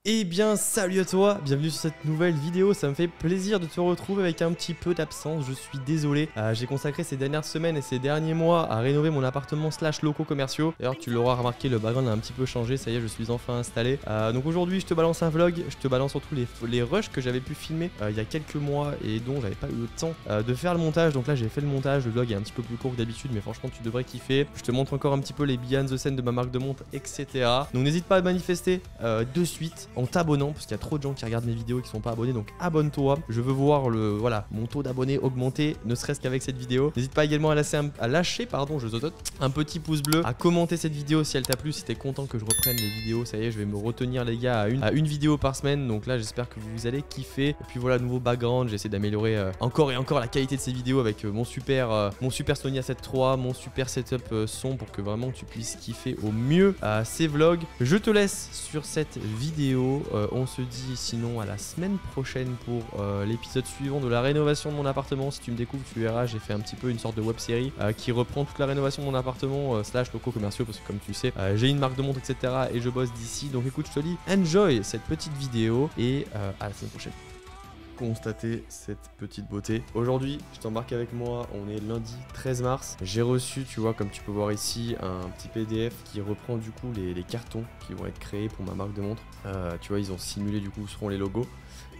Eh bien salut à toi, bienvenue sur cette nouvelle vidéo, ça me fait plaisir de te retrouver avec un petit peu d'absence, je suis désolé. J'ai consacré ces dernières semaines et ces derniers mois à rénover mon appartement / locaux commerciaux. D'ailleurs tu l'auras remarqué, le background a un petit peu changé, ça y est je suis enfin installé. Donc aujourd'hui je te balance un vlog, je te balance surtout les rushs que j'avais pu filmer il y a quelques mois et dont j'avais pas eu le temps de faire le montage. Donc là j'ai fait le montage, le vlog est un petit peu plus court que d'habitude mais franchement tu devrais kiffer. Je te montre encore un petit peu les behind the scene de ma marque de montre, etc. Donc n'hésite pas à manifester de suite en t'abonnant parce qu'il y a trop de gens qui regardent mes vidéos et qui sont pas abonnés, donc abonne-toi. Je veux voir mon taux d'abonnés augmenter, ne serait-ce qu'avec cette vidéo. N'hésite pas également à lâcher un petit pouce bleu, à commenter cette vidéo si elle t'a plu, si t'es content que je reprenne les vidéos. Ça y est, je vais me retenir les gars à une vidéo par semaine, donc là j'espère que vous allez kiffer. Et puis voilà, nouveau background, j'essaie d'améliorer encore et encore la qualité de ces vidéos avec mon super Sony A7 III, mon super setup son pour que vraiment tu puisses kiffer au mieux ces vlogs. Je te laisse sur cette vidéo. On se dit sinon à la semaine prochaine pour l'épisode suivant de la rénovation de mon appartement. Si tu me découvres, tu verras, j'ai fait un petit peu une sorte de web série qui reprend toute la rénovation de mon appartement / locaux commerciaux parce que comme tu sais, j'ai une marque de montre, etc. et je bosse d'ici. Donc écoute, je te dis, enjoy cette petite vidéo et à la semaine prochaine. Constater cette petite beauté. Aujourd'hui, je t'embarque avec moi, on est lundi 13 mars. J'ai reçu, tu vois, comme tu peux voir ici, un petit PDF qui reprend du coup les cartons qui vont être créés pour ma marque de montre. Tu vois, ils ont simulé du coup où seront les logos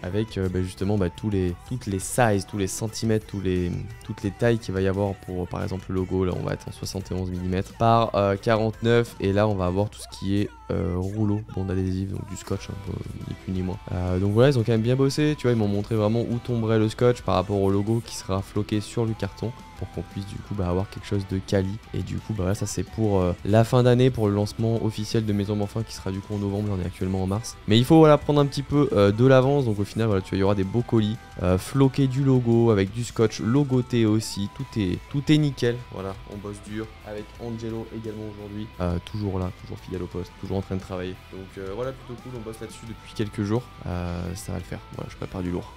avec justement toutes les sizes, tous les centimètres, toutes les tailles qu'il va y avoir pour par exemple le logo. Là on va être en 71 mm par 49 et là on va avoir tout ce qui est rouleau, bande adhésive, donc du scotch un peu, ni plus ni moins. Donc voilà, ils ont quand même bien bossé, tu vois, ils m'ont montré vraiment où tomberait le scotch par rapport au logo qui sera floqué sur le carton pour qu'on puisse du coup avoir quelque chose de quali. Et du coup ça c'est pour la fin d'année, pour le lancement officiel de Maison Morphin qui sera du coup en novembre, on est actuellement en mars. Mais il faut prendre un petit peu de l'avance, donc au final tu vois, il y aura des beaux colis floqués du logo avec du scotch logoté aussi, tout est nickel. Voilà, on bosse dur avec Angelo également aujourd'hui, toujours là, toujours fidèle au poste, toujours en train de travailler. Donc voilà, plutôt cool, on bosse là-dessus depuis quelques jours, ça va le faire. Voilà, je prépare du lourd.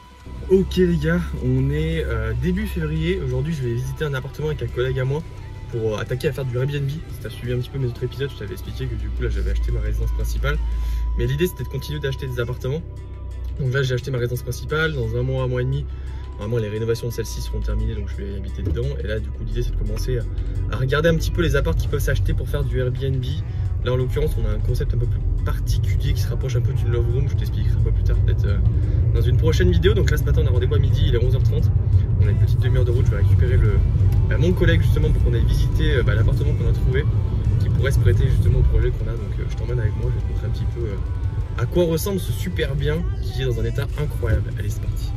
Ok les gars, on est début février. Aujourd'hui je vais visiter un appartement avec un collègue à moi pour attaquer à faire du Airbnb. Si tu as suivi un petit peu mes autres épisodes, je t'avais expliqué que du coup là j'avais acheté ma résidence principale. Mais l'idée c'était de continuer d'acheter des appartements. Donc là j'ai acheté ma résidence principale, dans un mois et demi. Normalement les rénovations de celle-ci seront terminées, donc je vais y habiter dedans. Et là du coup l'idée c'est de commencer à regarder un petit peu les apparts qui peuvent s'acheter pour faire du Airbnb. Là en l'occurrence on a un concept un peu plus particulier qui se rapproche un peu d'une love room. Je t'expliquerai un peu plus tard peut-être dans une prochaine vidéo. Donc là ce matin on a rendez-vous à midi, il est 11h30. On a une petite demi-heure de route, je vais récupérer mon collègue justement pour qu'on aille visiter l'appartement qu'on a trouvé, qui pourrait se prêter justement au projet qu'on a. Donc je t'emmène avec moi, je vais te montrer un petit peu à quoi ressemble ce super bien qui est dans un état incroyable. Allez c'est parti.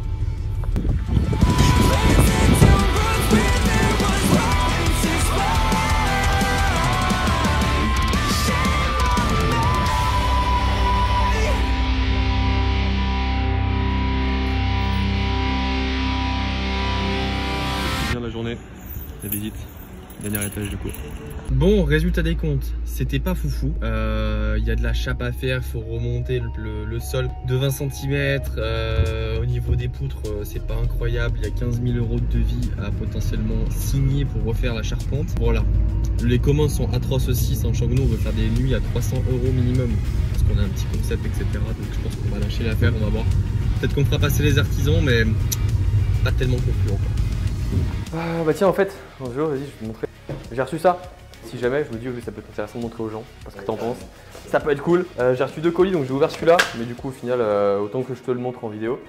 La journée, la visite, dernier étage du coup. Bon, résultat des comptes, c'était pas foufou. Il y a de la chape à faire, il faut remonter le sol de 20 cm. Au niveau des poutres, c'est pas incroyable. Il y a 15 000 € de devis à potentiellement signer pour refaire la charpente. Voilà, les commandes sont atroces aussi, sachant que nous on veut faire des nuits à 300 € minimum parce qu'on a un petit concept, etc. Donc je pense qu'on va lâcher l'affaire, on va voir. Peut-être qu'on fera passer les artisans, mais pas tellement concluant. Bah tiens en fait, Angelo, vas-y je vais te montrer. J'ai reçu ça. Si jamais, je me dis que ça peut être intéressant de montrer aux gens, parce que t'en penses. Ça peut être cool. J'ai reçu 2 colis, donc j'ai ouvert celui-là, mais du coup au final, autant que je te le montre en vidéo.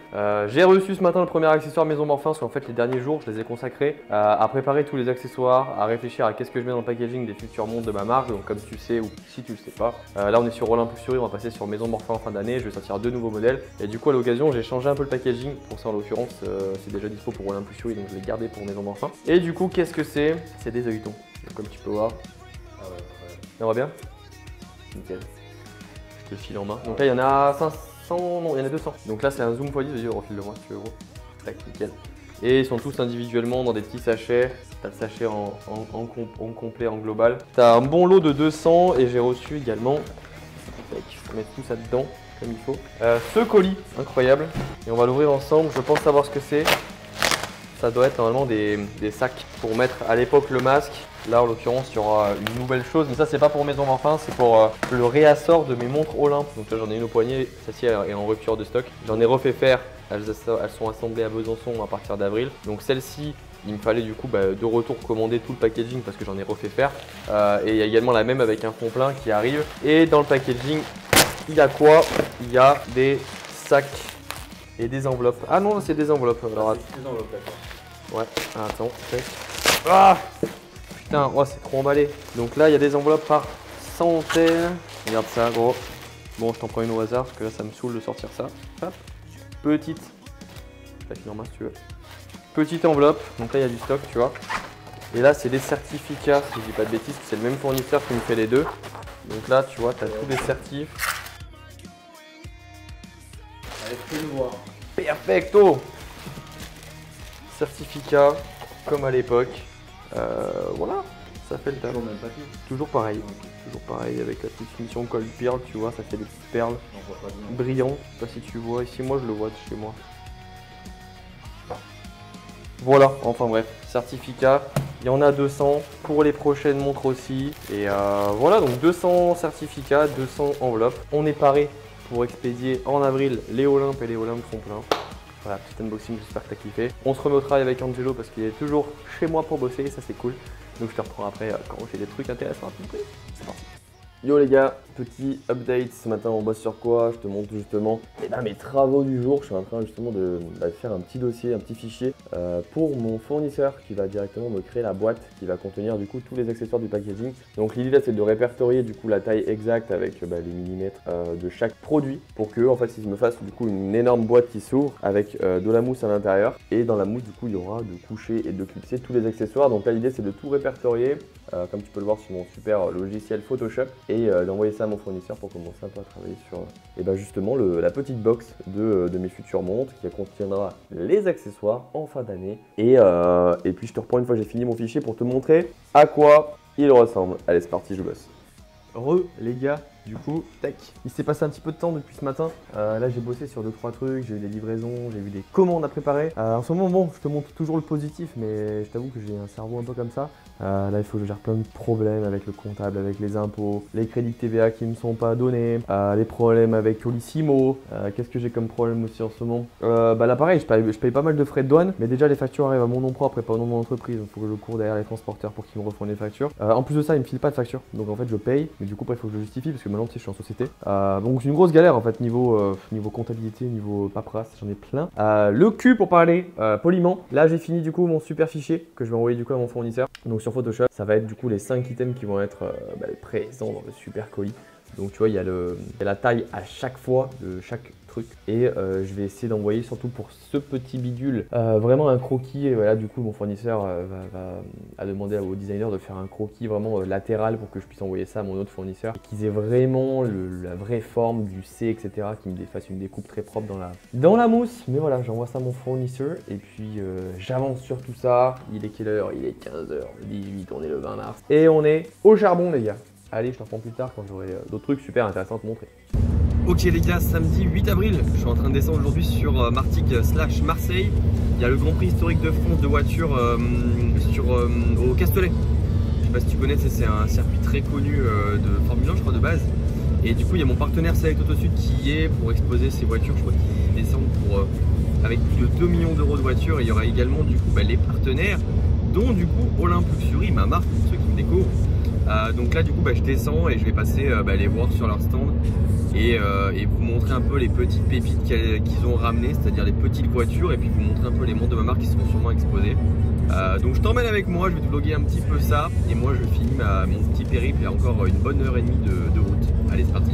J'ai reçu ce matin le premier accessoire Maison Morphin, parce qu'en fait les derniers jours, je les ai consacrés à préparer tous les accessoires, à réfléchir à qu'est-ce que je mets dans le packaging des futures montres de ma marque. Donc comme tu sais, ou si tu le sais pas, là on est sur Olympus Fury, on va passer sur Maison Morphin en fin d'année. Je vais sortir 2 nouveaux modèles, et du coup à l'occasion, j'ai changé un peu le packaging. Pour ça en l'occurrence, c'est déjà dispo pour Olympus Fury, donc je l'ai gardé pour Maison Morphin. Et du coup, qu'est-ce que c'est? C'est des œilletons, donc, comme tu peux voir. Ça va bien? Nickel. Je te le file en main. Donc là il y en a 500, non il y en a 200. Donc là c'est un zoom x10, vas-y refile-le moi si tu veux gros. Tac, nickel. Et ils sont tous individuellement dans des petits sachets. T'as le sachet en complet, en global. T'as un bon lot de 200 et j'ai reçu également, tac, je vais mettre tout ça dedans comme il faut. Ce colis, incroyable. Et on va l'ouvrir ensemble, je pense savoir ce que c'est. Ça doit être normalement des sacs pour mettre à l'époque le masque. Là en l'occurrence il y aura une nouvelle chose, mais ça c'est pas pour Maison Morphin, c'est pour le réassort de mes montres Olympe. Donc là j'en ai une au poignet, celle-ci est en rupture de stock. J'en ai refait faire, elles sont assemblées à Besançon à partir d'avril. Donc celle-ci, il me fallait du coup de retour commander tout le packaging parce que j'en ai refait faire. Et il y a également la même avec un fond plein qui arrive. Et dans le packaging, il y a quoi? Il y a des sacs et des enveloppes. Ah non, c'est des enveloppes. Alors, c'est des enveloppes, d'accord. ouais, attends, tac. Ah putain, oh, c'est trop emballé. Donc là, il y a des enveloppes par centaines. Regarde ça, gros. Bon, je t'en prends une au hasard parce que là, ça me saoule de sortir ça. Hop. Petite. Normal si tu veux. Petite enveloppe. Donc là, il y a du stock, tu vois. Et là, c'est des certificats, si je dis pas de bêtises, c'est le même fournisseur qui me fait les deux. Donc là, tu vois, tu as tous les certifs. Allez, fais le voir. Perfecto. Certificat, comme à l'époque. Voilà, ça fait le taf. Toujours même papier. Toujours pareil. Okay. Toujours pareil avec la petite finition Cold Pearl, tu vois, ça fait des petites perles. On voit pas bien. Brillant. Je sais pas si tu vois, ici moi je le vois de chez moi. Voilà, enfin bref, certificat. Il y en a 200 pour les prochaines montres aussi. Et voilà, donc 200 certificats, 200 enveloppes. On est paré pour expédier en avril les Olympe et les Olympe sont pleins. Voilà, petit unboxing, j'espère que t'as kiffé. On se remet au travail avec Angelo parce qu'il est toujours chez moi pour bosser et ça c'est cool. Donc je te reprends après quand j'ai des trucs intéressants à te montrer. C'est parti. Yo les gars, petit update, ce matin on bosse sur quoi? Je te montre justement mes travaux du jour. Je suis en train justement de faire un petit dossier, un petit fichier pour mon fournisseur qui va directement me créer la boîte qui va contenir du coup tous les accessoires du packaging. Donc l'idée là c'est de répertorier du coup la taille exacte avec les millimètres de chaque produit pour que en fait ils me fassent du coup une énorme boîte qui s'ouvre avec de la mousse à l'intérieur et dans la mousse du coup il y aura de coucher et de clipser tous les accessoires. Donc là l'idée c'est de tout répertorier comme tu peux le voir sur mon super logiciel Photoshop et d'envoyer ça à mon fournisseur pour commencer un peu à travailler sur justement la petite box de mes futures montres qui contiendra les accessoires en fin d'année et puis je te reprends une fois que j'ai fini mon fichier pour te montrer à quoi il ressemble. Allez c'est parti, je bosse. Les gars, du coup, tac, il s'est passé un petit peu de temps depuis ce matin. Là j'ai bossé sur 2-3 trucs, j'ai eu des livraisons, j'ai eu des commandes à préparer. En ce moment, bon, je te montre toujours le positif, mais je t'avoue que j'ai un cerveau un peu comme ça. Là il faut que je gère plein de problèmes avec le comptable, avec les impôts, les crédits TVA qui ne me sont pas donnés, les problèmes avec Colissimo. Qu'est-ce que j'ai comme problème aussi en ce moment? Là pareil, je paye pas mal de frais de douane, mais déjà les factures arrivent à mon nom propre et pas au nom de mon entreprise, donc il faut que je cours derrière les transporteurs pour qu'ils me refondent les factures. En plus de ça, ils me filent pas de facture, donc en fait je paye, mais du coup après il faut que je justifie parce que maintenant tu sais je suis en société. Donc c'est une grosse galère en fait niveau comptabilité, niveau paperasse, j'en ai plein. Le cul pour parler poliment. Là j'ai fini du coup mon super fichier que je vais envoyer du coup à mon fournisseur. Donc sur Photoshop, ça va être du coup les 5 items qui vont être présents dans le super colis. Donc tu vois, il y a la taille à chaque fois de chaque truc. Et je vais essayer d'envoyer surtout pour ce petit bidule vraiment un croquis. Et voilà, du coup mon fournisseur a demandé au designer de faire un croquis vraiment latéral pour que je puisse envoyer ça à mon autre fournisseur. Et qu'ils aient vraiment la vraie forme du C, etc. Qui me fasse une découpe très propre dans la mousse. Mais voilà, j'envoie ça à mon fournisseur. Et puis j'avance sur tout ça. Il est quelle heure? Il est 15h18, on est le 20 mars. Et on est au charbon les gars. Allez, je t'en reprends plus tard quand j'aurai d'autres trucs super intéressants à te montrer. Ok les gars, samedi 8 avril, je suis en train de descendre aujourd'hui sur Martigues/Marseille. Il y a le Grand Prix historique de France de voitures au Castellet. Je sais pas si tu connais, c'est un circuit très connu de Formule 1 je crois de base. Et du coup il y a mon partenaire Select Auto Sud qui y est pour exposer ses voitures. Je crois qu'ils descendent avec plus de 2 millions d'euros de voitures. Et il y aura également du coup les partenaires, dont du coup Olympe Luxury, ma marque pour ceux qui me découvrent. Donc là du coup je descends et je vais passer les voir sur leur stand et vous montrer un peu les petites pépites qu'ils ont ramenées, c'est-à-dire les petites voitures, et puis vous montrer un peu les montres de ma marque qui seront sûrement exposées. Donc je t'emmène avec moi, je vais te vlogger un petit peu ça et moi je finis mon petit périple. Il y a encore une bonne heure et demie de route. Allez c'est parti.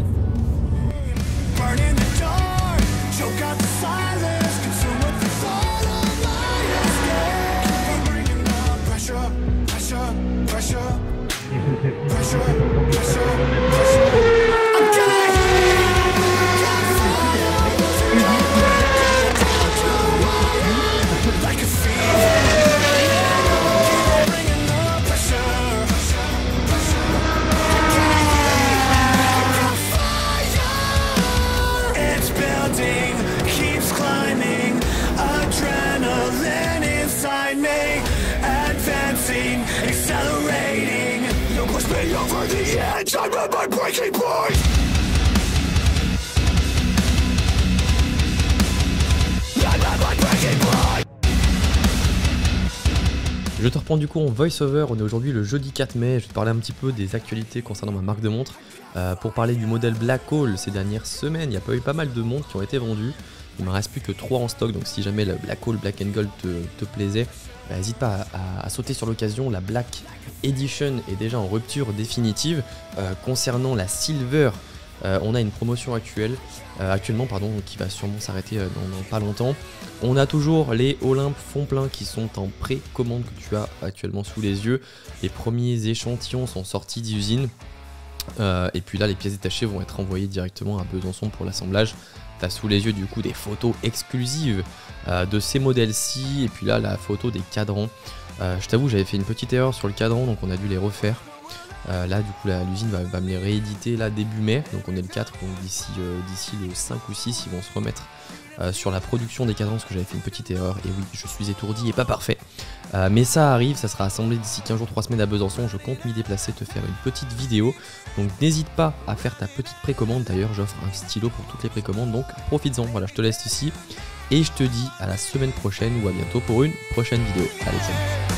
Je te reprends du coup en voice-over, on est aujourd'hui le jeudi 4 mai, je vais te parler un petit peu des actualités concernant ma marque de montre. Pour parler du modèle Black Hole ces dernières semaines, il y a pas eu pas mal de montres qui ont été vendues. Il ne me reste plus que 3 en stock, donc si jamais le Black Hole Black and Gold te plaisait, n'hésite pas à sauter sur l'occasion. La Black Edition est déjà en rupture définitive. Concernant la Silver, on a une promotion actuellement qui va sûrement s'arrêter dans pas longtemps. On a toujours les Olympe fond plein qui sont en précommande que tu as actuellement sous les yeux. Les premiers échantillons sont sortis d'usine. Et puis là les pièces détachées vont être envoyées directement à Besançon pour l'assemblage. Tu as sous les yeux du coup des photos exclusives de ces modèles-ci. Et puis là la photo des cadrans. Je t'avoue j'avais fait une petite erreur sur le cadran, donc on a dû les refaire. Là du coup l'usine va me les rééditer là début mai, donc on est le 4, donc d'ici le 5 ou 6 ils vont se remettre sur la production des cadrans parce que j'avais fait une petite erreur et oui je suis étourdi et pas parfait. Mais ça arrive, ça sera assemblé d'ici 15 jours, 3 semaines à Besançon, je compte m'y déplacer, te faire une petite vidéo. Donc n'hésite pas à faire ta petite précommande, d'ailleurs j'offre un stylo pour toutes les précommandes, donc profites-en, voilà je te laisse ici. Et je te dis à la semaine prochaine ou à bientôt pour une prochaine vidéo. Allez salut.